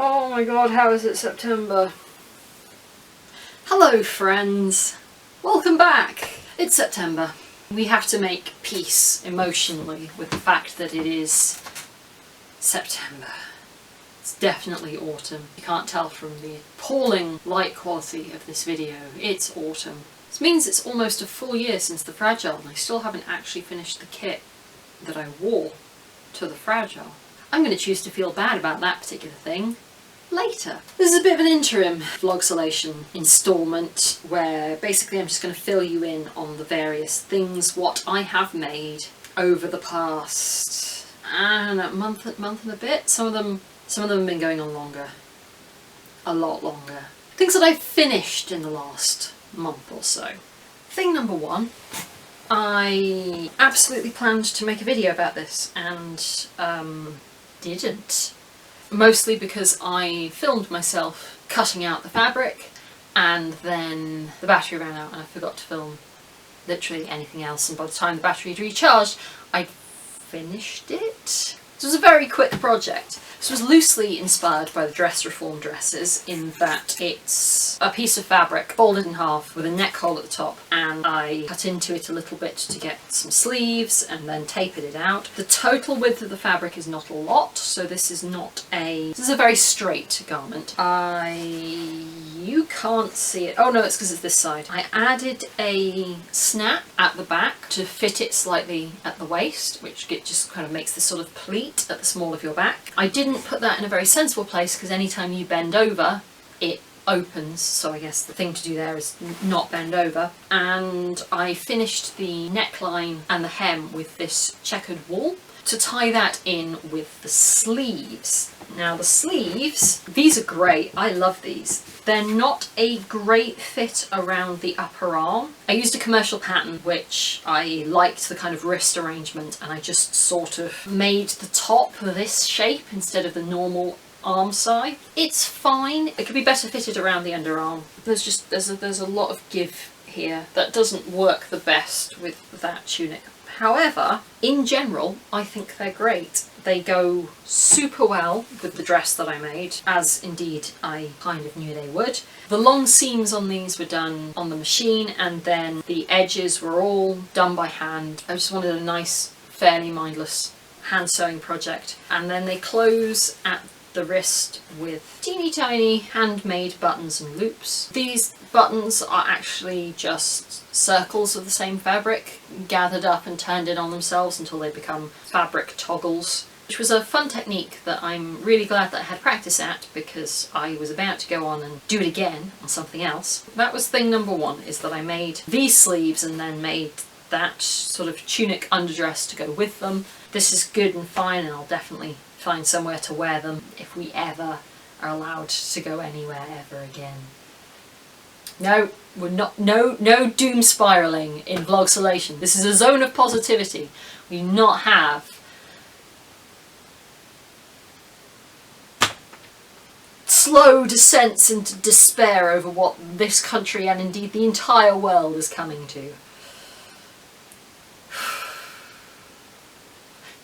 Oh my god, how is it September? Hello friends, welcome back. It's September. We have to make peace emotionally with the fact that it is September. It's definitely autumn. You can't tell from the appalling light quality of this video. It's autumn. This means it's almost a full year since the Fragile and I still haven't actually finished the kit that I wore to the Fragile. I'm going to choose to feel bad about that particular thing later. This is a bit of an interim Vlogsolation installment where basically I'm just going to fill you in on the various things what I have made over the past month and a bit. Some of them have been going on longer. A lot longer. Things that I've finished in the last month or so. Thing number one, I absolutely planned to make a video about this and didn't. Mostly because I filmed myself cutting out the fabric and then the battery ran out and I forgot to film literally anything else, and by the time the battery had recharged I'd finished it. It was a very quick project. This was loosely inspired by the Dress Reform dresses in that it's a piece of fabric folded in half with a neck hole at the top, and I cut into it a little bit to get some sleeves and then tapered it out. The total width of the fabric is not a lot, so this is a very straight garment. You can't see it. Oh no, it's because it's this side. I added a snap at the back to fit it slightly at the waist, which just kind of makes this sort of pleat at the small of your back. I didn't put that in a very sensible place because anytime you bend over, it opens, so I guess the thing to do there is not bend over. And I finished the neckline and the hem with this checkered wool to tie that in with the sleeves. Now the sleeves, these are great, I love these. They're not a great fit around the upper arm. I used a commercial pattern which I liked the kind of wrist arrangement, and I just sort of made the top this shape instead of the normal arm side. It's fine, it could be better fitted around the underarm. There's a lot of give here that doesn't work the best with that tunic. However, in general, I think they're great. They go super well with the dress that I made, as indeed I kind of knew they would. The long seams on these were done on the machine, and then the edges were all done by hand. I just wanted a nice, fairly mindless hand sewing project. And then they close at the wrist with teeny tiny handmade buttons and loops. These buttons are actually just circles of the same fabric gathered up and turned in on themselves until they become fabric toggles, which was a fun technique that I'm really glad that I had practice at because I was about to go on and do it again on something else. That was thing number one, is that I made these sleeves and then made that sort of tunic underdress to go with them. This is good and fine, and I'll definitely find somewhere to wear them if we ever are allowed to go anywhere ever again. No, we're not. No doom spiraling in Vlogsolation. This is a zone of positivity. We do not have slow descents into despair over what this country and indeed the entire world is coming to.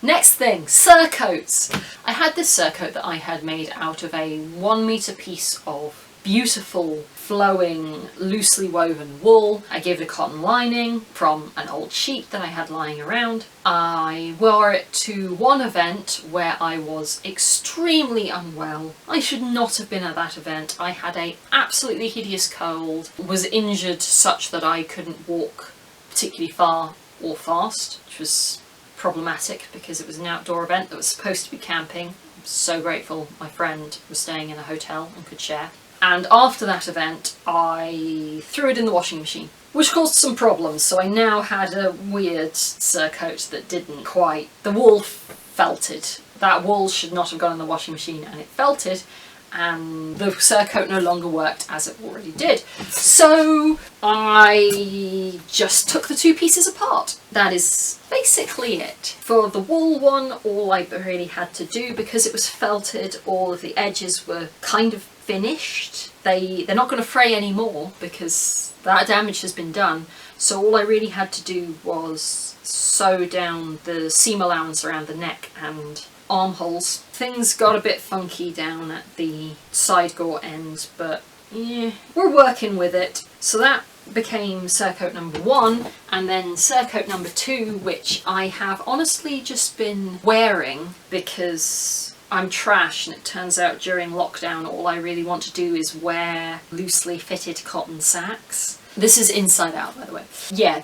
Next thing, surcoats. I had this surcoat that I had made out of a 1 meter piece of beautiful, flowing, loosely woven wool. I gave it a cotton lining from an old sheet that I had lying around. I wore it to one event where I was extremely unwell. I should not have been at that event. I had an absolutely hideous cold, was injured such that I couldn't walk particularly far or fast, which was problematic because it was an outdoor event that was supposed to be camping. I'm so grateful my friend was staying in a hotel and could share. And after that event I threw it in the washing machine, which caused some problems, so I now had a weird surcoat that didn't quite... The wool felted. That wool should not have gone in the washing machine and it felted, and the surcoat no longer worked as it already did. So I just took the two pieces apart. That is basically it. For the wool one, all I really had to do, because it was felted, all of the edges were kind of finished. They're not going to fray anymore because that damage has been done. So all I really had to do was sew down the seam allowance around the neck and armholes. Things got a bit funky down at the side gore end, but yeah, we're working with it. So that became Surcoat number 1, and then Surcoat number 2, which I have honestly just been wearing because I'm trash, and it turns out during lockdown all I really want to do is wear loosely fitted cotton sacks. This is inside out, by the way. Yeah,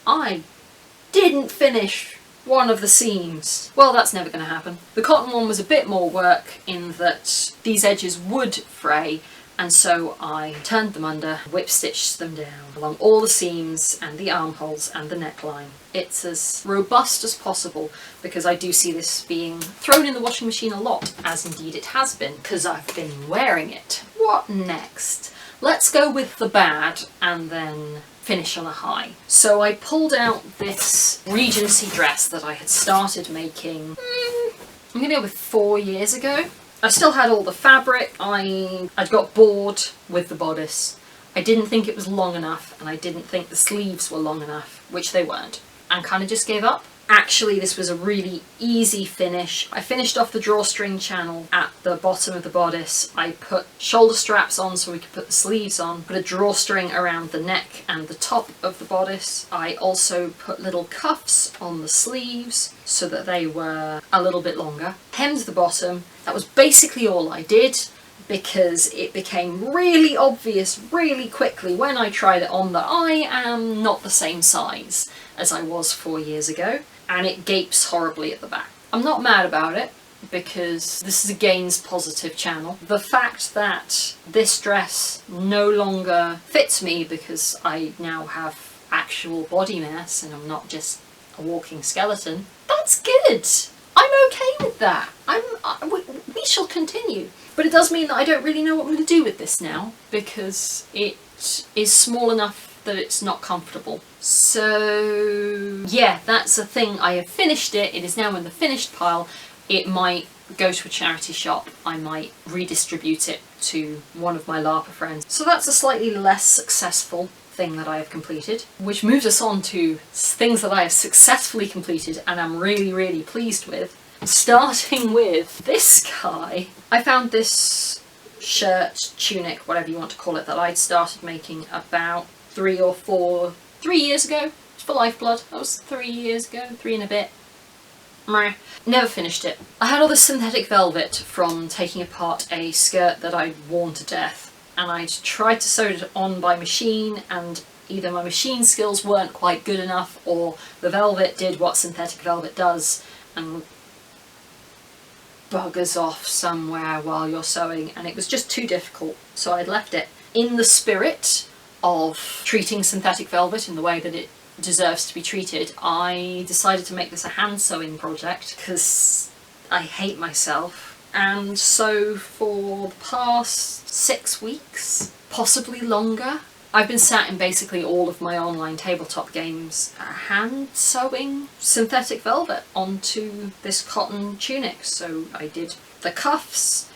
I didn't finish one of the seams. Well, that's never going to happen. The cotton one was a bit more work in that these edges would fray, and so I turned them under, whip stitched them down along all the seams and the armholes and the neckline. It's as robust as possible because I do see this being thrown in the washing machine a lot, as indeed it has been, because I've been wearing it. What next? Let's go with the bad and then finish on a high. So I pulled out this Regency dress that I had started making, I'm gonna go with 4 years ago. I still had all the fabric. I'd got bored with the bodice. I didn't think it was long enough, and I didn't think the sleeves were long enough, which they weren't, and kind of just gave up. Actually, this was a really easy finish. I finished off the drawstring channel at the bottom of the bodice. I put shoulder straps on so we could put the sleeves on, put a drawstring around the neck and the top of the bodice. I also put little cuffs on the sleeves so that they were a little bit longer. Hemmed the bottom. That was basically all I did, because it became really obvious really quickly when I tried it on that I am not the same size as I was 4 years ago, and it gapes horribly at the back. I'm not mad about it because this is a gains positive channel. The fact that this dress no longer fits me because I now have actual body mass and I'm not just a walking skeleton, that's good. I'm okay with that. We shall continue. But it does mean that I don't really know what I'm going to do with this now, because it is small enough that it's not comfortable. So yeah, that's a thing. I have finished it. It is now in the finished pile. It might go to a charity shop. I might redistribute it to one of my LARPer friends. So that's a slightly less successful thing that I have completed, which moves us on to things that I have successfully completed and I'm really, really pleased with. Starting with this guy. I found this shirt, tunic, whatever you want to call it, that I'd started making about 3 years ago. For Lifeblood, that was 3 years ago, 3 and a bit. Meh. Never finished it. I had all this synthetic velvet from taking apart a skirt that I'd worn to death, and I'd tried to sew it on by machine, and either my machine skills weren't quite good enough, or the velvet did what synthetic velvet does, and buggers off somewhere while you're sewing, and it was just too difficult, so I'd left it. In the spirit of treating synthetic velvet in the way that it deserves to be treated, I decided to make this a hand sewing project because I hate myself, and so for the past 6 weeks, possibly longer, I've been sat in basically all of my online tabletop games hand sewing synthetic velvet onto this cotton tunic. So I did the cuffs,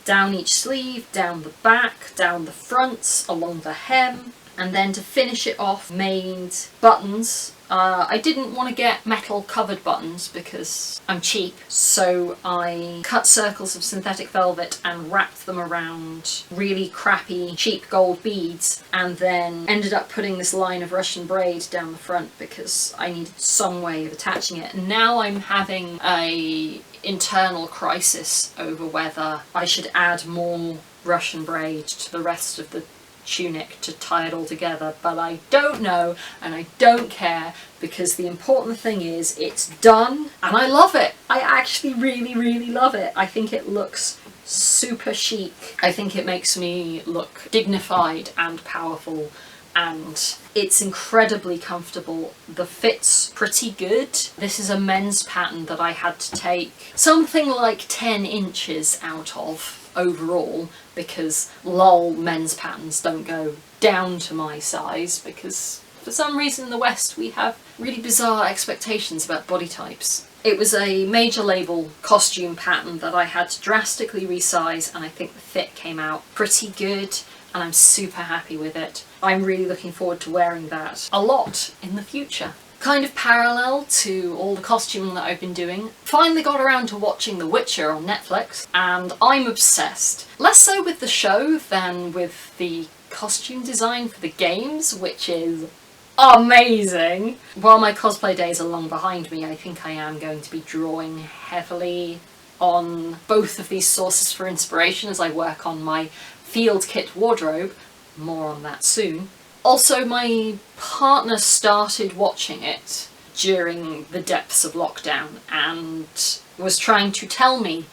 down each sleeve, down the back, down the fronts, along the hem, and then to finish it off made buttons. I didn't want to get metal covered buttons because I'm cheap, so I cut circles of synthetic velvet and wrapped them around really crappy cheap gold beads, and then ended up putting this line of Russian braid down the front because I needed some way of attaching it. And now I'm having a internal crisis over whether I should add more Russian braid to the rest of the tunic to tie it all together, but I don't know and I don't care, because the important thing is it's done and I love it. I actually really, really love it. I think it looks super chic. I think it makes me look dignified and powerful, and it's incredibly comfortable. The fit's pretty good. This is a men's pattern that I had to take something like 10 inches out of overall, because lol, men's patterns don't go down to my size, because for some reason in the West we have really bizarre expectations about body types. It was a major label costume pattern that I had to drastically resize, and I think the fit came out pretty good and I'm super happy with it. I'm really looking forward to wearing that a lot in the future. Kind of parallel to all the costuming that I've been doing. Finally got around to watching The Witcher on Netflix, and I'm obsessed. Less so with the show than with the costume design for the games, which is amazing. While my cosplay days are long behind me, I think I am going to be drawing heavily on both of these sources for inspiration as I work on my field kit wardrobe. More on that soon. Also, my partner started watching it during the depths of lockdown and was trying to tell me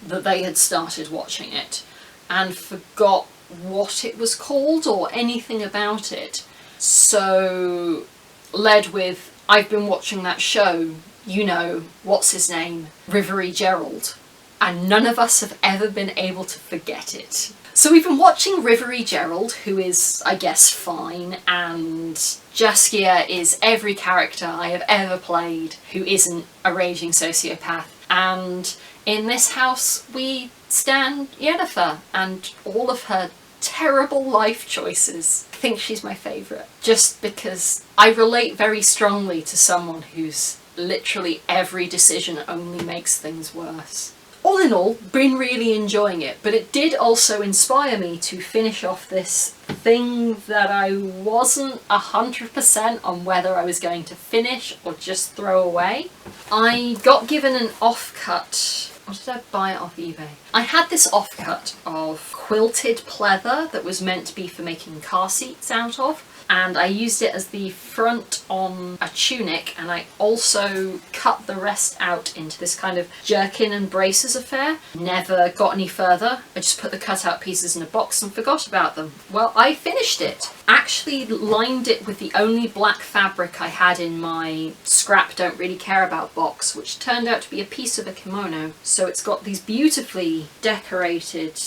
that they had started watching it and forgot what it was called or anything about it. So, led with, I've been watching that show, you know, what's his name, Rivery Gerald, and none of us have ever been able to forget it. So we've been watching Rivery Gerald, who is, I guess, fine, and Jaskia is every character I have ever played who isn't a raging sociopath. And in this house we stan Yennefer and all of her terrible life choices. I think she's my favourite, just because I relate very strongly to someone whose literally every decision only makes things worse. All in all, been really enjoying it, but it did also inspire me to finish off this thing that I wasn't 100% on whether I was going to finish or just throw away. I got given an offcut. Or did I buy it off eBay? I had this offcut of quilted pleather that was meant to be for making car seats out of, and I used it as the front on a tunic, and I also cut the rest out into this kind of jerkin and braces affair. Never got any further. I just put the cut out pieces in a box and forgot about them. Well, I finished it. Actually lined it with the only black fabric I had in my scrap don't really care about box, which turned out to be a piece of a kimono. So it's got these beautifully decorated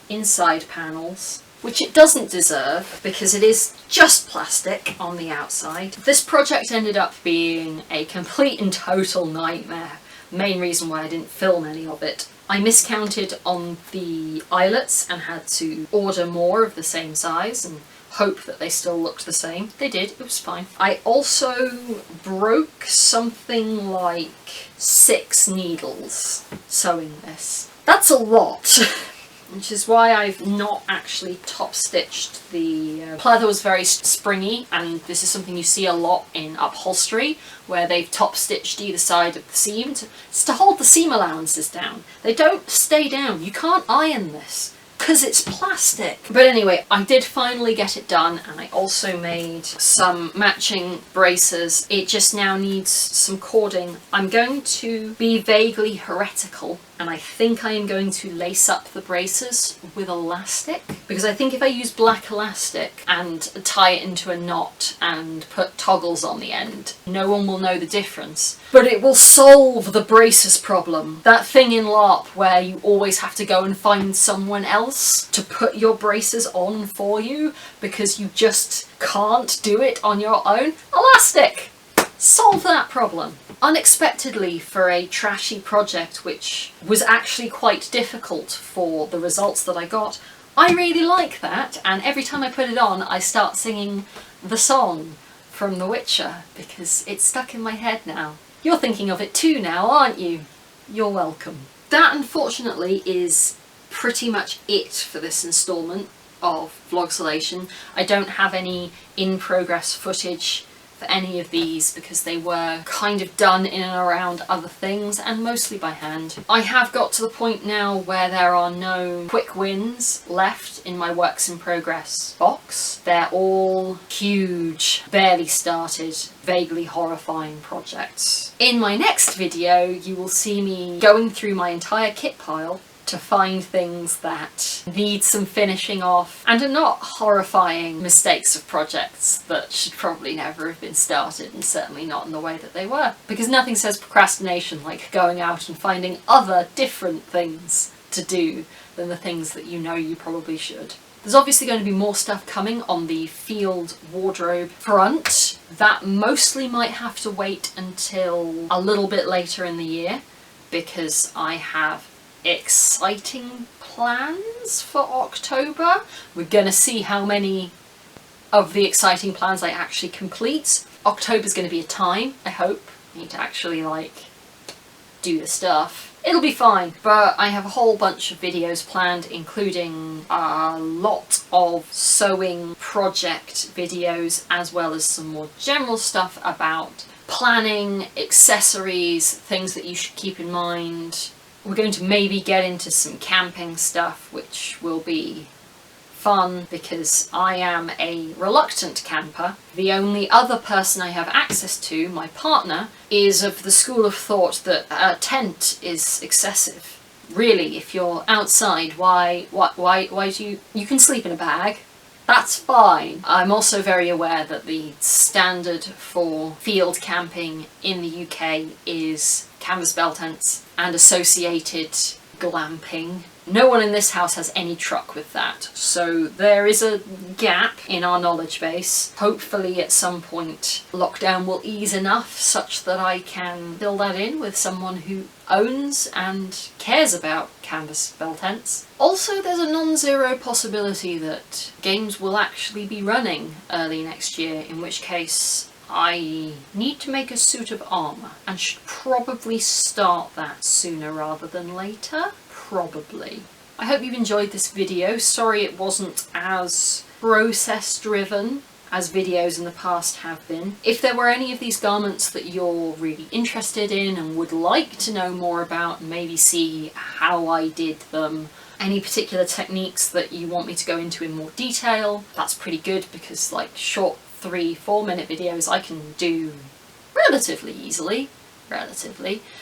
inside panels, which it doesn't deserve because it is just plastic on the outside. This project ended up being a complete and total nightmare. Main reason why I didn't film any of it. I miscounted on the eyelets and had to order more of the same size and hope that they still looked the same. They did, it was fine. I also broke something like 6 needles sewing this. That's a lot. Which is why I've not actually top stitched the pleather. Was very springy, and this is something you see a lot in upholstery where they've top stitched either side of the seam. It's to hold the seam allowances down. They don't stay down. You can't iron this because it's plastic. But anyway, I did finally get it done, and I also made some matching braces. It just now needs some cording. I'm going to be vaguely heretical, and I think I am going to lace up the braces with elastic, because I think if I use black elastic and tie it into a knot and put toggles on the end, no one will know the difference. But it will solve the braces problem. That thing in LARP where you always have to go and find someone else to put your braces on for you because you just can't do it on your own. Elastic! Solve that problem. Unexpectedly, for a trashy project which was actually quite difficult for the results that I got, I really like that, and every time I put it on I start singing the song from The Witcher because it's stuck in my head now. You're thinking of it too now, aren't you? You're welcome. That, unfortunately, is pretty much it for this instalment of Vlogsolation. I don't have any in-progress footage for any of these because they were kind of done in and around other things and mostly by hand. I have got to the point now where there are no quick wins left in my works in progress box. They're all huge, barely started, vaguely horrifying projects. In my next video you will see me going through my entire kit pile to find things that need some finishing off and are not horrifying mistakes of projects that should probably never have been started, and certainly not in the way that they were. Because nothing says procrastination like going out and finding other different things to do than the things that you know you probably should. There's obviously going to be more stuff coming on the field wardrobe front. That mostly might have to wait until a little bit later in the year because I have exciting plans for October. We're gonna see how many of the exciting plans I actually complete. October's going to be a time, I hope. I need to actually like do the stuff. It'll be fine, but I have a whole bunch of videos planned, including a lot of sewing project videos, as well as some more general stuff about planning, accessories, things that you should keep in mind. We're going to maybe get into some camping stuff, which will be fun because I am a reluctant camper. The only other person I have access to, my partner, is of the school of thought that a tent is excessive. Really, if you're outside, why do you can sleep in a bag. That's fine. I'm also very aware that the standard for field camping in the UK is canvas bell tents and associated glamping. No one in this house has any truck with that, so there is a gap in our knowledge base. Hopefully at some point lockdown will ease enough such that I can fill that in with someone who owns and cares about canvas bell tents. Also, there's a non-zero possibility that games will actually be running early next year, in which case I need to make a suit of armour and should probably start that sooner rather than later. Probably. I hope you've enjoyed this video. Sorry it wasn't as process driven as videos in the past have been. If there were any of these garments that you're really interested in and would like to know more about, maybe see how I did them, any particular techniques that you want me to go into in more detail, that's pretty good because like short 3-4 minute videos I can do relatively easily.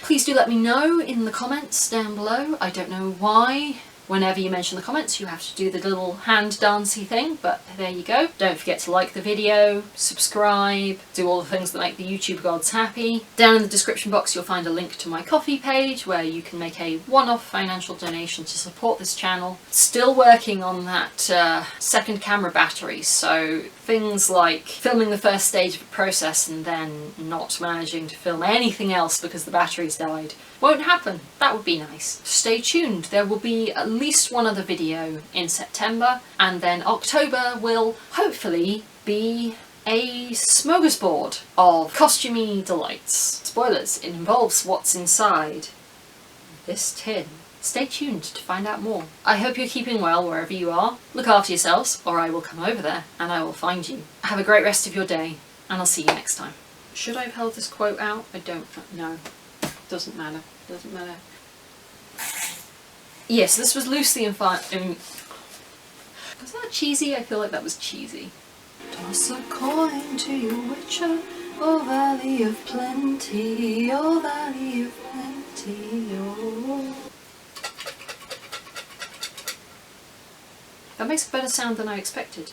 Please do let me know in the comments down below. I don't know why whenever you mention the comments you have to do the little hand dancey thing, but there you go. Don't forget to like the video, subscribe, do all the things that make the YouTube gods happy. Down in the description box you'll find a link to my Ko-fi page where you can make a one-off financial donation to support this channel. Still working on that second camera battery, so things like filming the first stage of a process and then not managing to film anything else because the battery's died won't happen. That would be nice. Stay tuned. There will be at least one other video in September, and then October will hopefully be a smorgasbord of costumey delights. Spoilers, it involves what's inside this tin. Stay tuned to find out more. I hope you're keeping well wherever you are. Look after yourselves, or I will come over there and I will find you. Have a great rest of your day, and I'll see you next time. Should I have held this quote out? I don't know. Doesn't matter. Doesn't matter. Yes, this was loosely was that cheesy? I feel like that was cheesy. Toss a coin to your witcher, oh valley of plenty, oh valley of plenty, oh. That makes a better sound than I expected.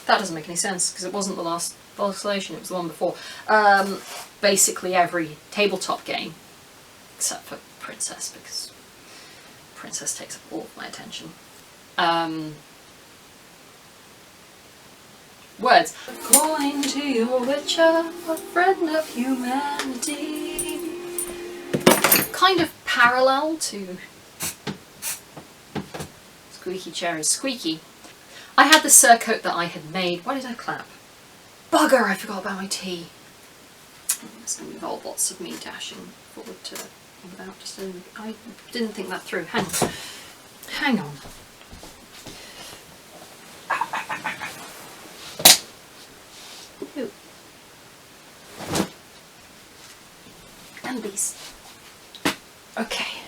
That doesn't make any sense because it wasn't the last Vlogsolation, it was the one before. Basically every tabletop game, except for Princess, because Princess takes up all of my attention. Words. Coin to your witcher, a friend of humanity. Kind of parallel to Squeaky Chair is Squeaky. I had the surcoat that I had made. Why did I clap? Bugger, I forgot about my tea. It's going to involve lots of me dashing forward to without just I didn't think that through. Hang on. Hang on. Ooh. And these. Okay.